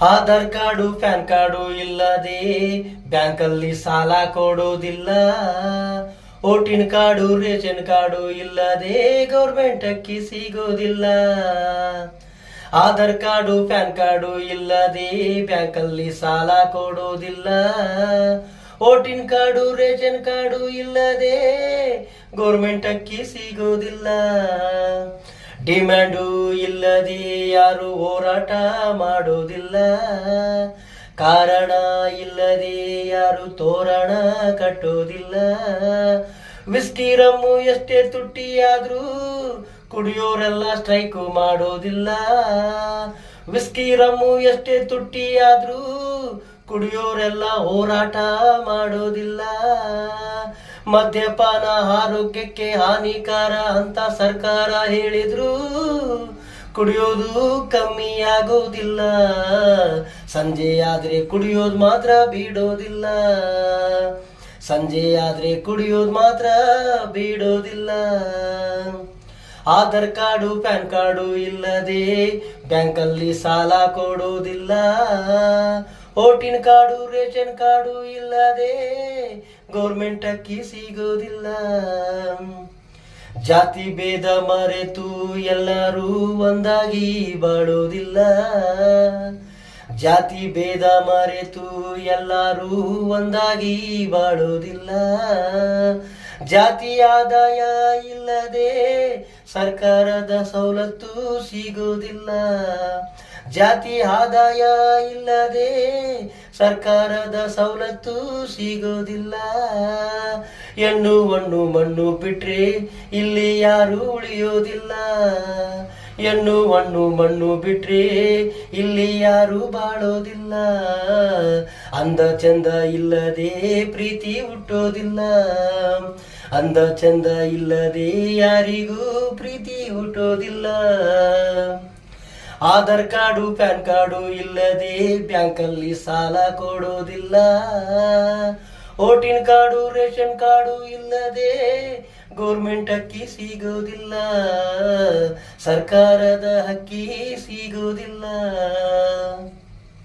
Aadhaar card PAN card ಇಲ್ಲದೆ ಬ್ಯಾಂಕಲ್ಲಿ ಸಾಲ ಕೊಡೋದಿಲ್ಲ. ವೋಟಿನ ಕಾರ್ಡು ರೇಷನ್ ಕಾರ್ಡು ಇಲ್ಲದೆ ಗೌರ್ಮೆಂಟ್ ಅಕ್ಕಿ ಸಿಗೋದಿಲ್ಲ. ಆಧಾರ್ ಕಾರ್ಡು ಪ್ಯಾನ್ ಕಾರ್ಡು ಇಲ್ಲದೆ ಬ್ಯಾಂಕಲ್ಲಿ ಸಾಲ ಕೊಡೋದಿಲ್ಲ. ವೋಟಿನ ಕಾರ್ಡು ರೇಷನ್ ಕಾರ್ಡು ಇಲ್ಲದೆ ಗೌರ್ಮೆಂಟ್ ಅಕ್ಕಿ ಸಿಗೋದಿಲ್ಲ. ಡಿಮ್ಯಾಂಡು ಇಲ್ಲದೆ ಯಾರು ಹೋರಾಟ ಮಾಡೋದಿಲ್ಲ. ಕಾರಣ ಇಲ್ಲದೆ ಯಾರು ತೋರಣ ಕಟ್ಟೋದಿಲ್ಲ. ವಿಸ್ಕಿ ರಮ್ಮು ಎಷ್ಟೇ ತುಟ್ಟಿಯಾದ್ರೂ ಕುಡಿಯೋರೆಲ್ಲ ಸ್ಟ್ರೈಕು ಮಾಡೋದಿಲ್ಲ. ವಿಸ್ಕಿ ರಮ್ಮು ಎಷ್ಟೇ ತುಟ್ಟಿಯಾದ್ರೂ ಕುಡಿಯೋರೆಲ್ಲ ಹೋರಾಟ ಮಾಡೋದಿಲ್ಲ. ಮದ್ಯಪಾನ ಆರೋಗ್ಯಕ್ಕೆ ಹಾನಿಕಾರ ಅಂತ ಸರ್ಕಾರ ಹೇಳಿದ್ರು ಕುಡಿಯೋದು ಕಮ್ಮಿ ಆಗೋದಿಲ್ಲ. ಸಂಜೆ ಆದ್ರೆ ಕುಡಿಯೋದು ಮಾತ್ರ ಬಿಡೋದಿಲ್ಲ. ಸಂಜೆ ಆದ್ರೆ ಕುಡಿಯೋದು ಮಾತ್ರ ಬಿಡೋದಿಲ್ಲ. ಆಧಾರ್ ಕಾರ್ಡು ಪ್ಯಾನ್ ಕಾರ್ಡು ಇಲ್ಲದೆ ಬ್ಯಾಂಕಲ್ಲಿ ಸಾಲ ಕೊಡೋದಿಲ್ಲ. ವೋಟಿನ ಕಾರ್ಡು ರೇಷನ್ ಕಾರ್ಡು ಇಲ್ಲದೆ ಗೌರ್ಮೆಂಟ್ ಅಕ್ಕಿ ಸಿಗೋದಿಲ್ಲ. ಜಾತಿ ಭೇದ ಮರೆತು ಎಲ್ಲರೂ ಒಂದಾಗಿ ಬಾಳೋದಿಲ್ಲ. ಜಾತಿ ಭೇದ ಮರೆತು ಎಲ್ಲರೂ ಒಂದಾಗಿ ಬಾಳೋದಿಲ್ಲ. ಜಾತಿ ಆದಾಯ ಇಲ್ಲದೆ ಸರ್ಕಾರದ ಸವಲತ್ತು ಸಿಗೋದಿಲ್ಲ. ಜಾತಿ ಆದಾಯ ಇಲ್ಲದೆ ಸರ್ಕಾರದ ಸವಲತ್ತು ಸಿಗೋದಿಲ್ಲ. ಹೆಣ್ಣು ಹಣ್ಣು ಮಣ್ಣು ಬಿಟ್ರೆ ಇಲ್ಲಿ ಯಾರು ಉಳಿಯೋದಿಲ್ಲ. ಹೆಣ್ಣು ಹಣ್ಣು ಮಣ್ಣು ಬಿಟ್ರೆ ಇಲ್ಲಿ ಯಾರು ಬಾಳೋದಿಲ್ಲ. ಅಂದ ಚಂದ ಇಲ್ಲದೆ ಪ್ರೀತಿ ಹುಟ್ಟೋದಿಲ್ಲ. ಅಂದ ಚಂದ ಇಲ್ಲದೆ ಯಾರಿಗೂ ಪ್ರೀತಿ ಹುಟ್ಟೋದಿಲ್ಲ. ಆಧಾರ್ ಕಾರ್ಡು ಪ್ಯಾನ್ ಕಾರ್ಡು ಇಲ್ಲದೆ ಬ್ಯಾಂಕಲ್ಲಿ ಸಾಲ ಕೊಡೋದಿಲ್ಲ. ವೋಟಿನ ಕಾರ್ಡು ರೇಷನ್ ಕಾರ್ಡು ಇಲ್ಲದೆ ಗೌರ್ಮೆಂಟ್ ಅಕ್ಕಿ ಸಿಗೋದಿಲ್ಲ. ಸರ್ಕಾರದ ಅಕ್ಕಿ ಸಿಗೋದಿಲ್ಲ.